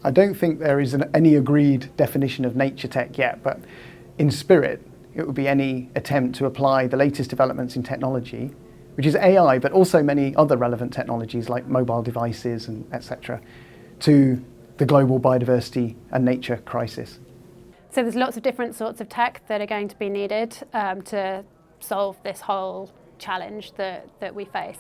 I don't think there is any agreed definition of nature tech yet, but in spirit, it would be any attempt to apply the latest developments in technology, which is AI, but also many other relevant technologies like mobile devices and etc., to the global biodiversity and nature crisis. So there's lots of different sorts of tech that are going to be needed to solve this whole challenge that we face.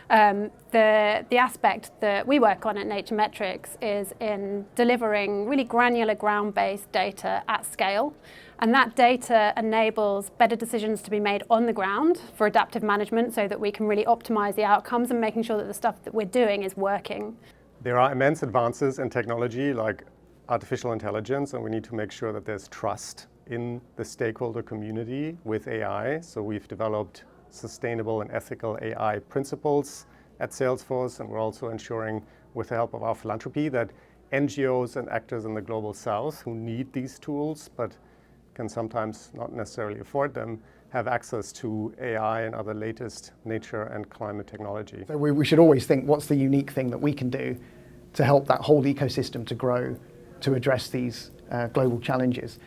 The aspect that we work on at Nature Metrics is in delivering really granular ground-based data at scale. And that data enables better decisions to be made on the ground for adaptive management so that we can really optimize the outcomes and making sure that the stuff that we're doing is working. There are immense advances in technology like artificial intelligence, and we need to make sure that there's trust in the stakeholder community with AI. So we've developed sustainable and ethical AI principles at Salesforce, and we're also ensuring, with the help of our philanthropy, that NGOs and actors in the global south who need these tools but can sometimes not necessarily afford them have access to AI and other latest nature and climate technology. So we should always think, what's the unique thing that we can do to help that whole ecosystem to grow, to address these global challenges?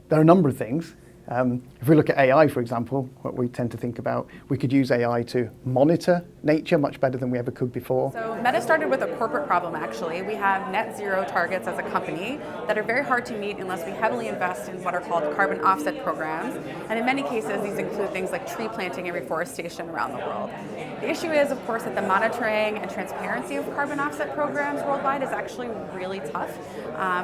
There are a number of things. If we look at AI, for example, what we tend to think about, we could use AI to monitor nature much better than we ever could before. So Meta started with a corporate problem, actually. We have net zero targets as a company that are very hard to meet unless we heavily invest in what are called carbon offset programs. And in many cases, these include things like tree planting and reforestation around the world. The issue is, of course, that the monitoring and transparency of carbon offset programs worldwide is actually really tough.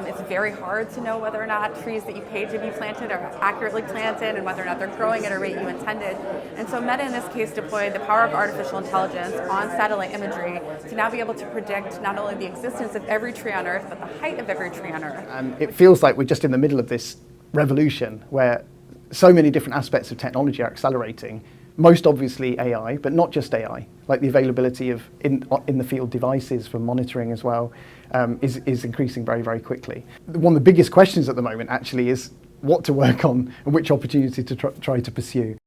It's very hard to know whether or not trees that you paid to be planted are accurately planted and whether or not they're growing at a rate you intended. And so Meta in this case deployed the power of artificial intelligence on satellite imagery to now be able to predict not only the existence of every tree on Earth, but the height of every tree on Earth. And it feels like we're just in the middle of this revolution where so many different aspects of technology are accelerating. Most obviously AI, but not just AI, like the availability of in the field devices for monitoring as well is increasing very, very quickly. One of the biggest questions at the moment actually is what to work on and which opportunity to try to pursue.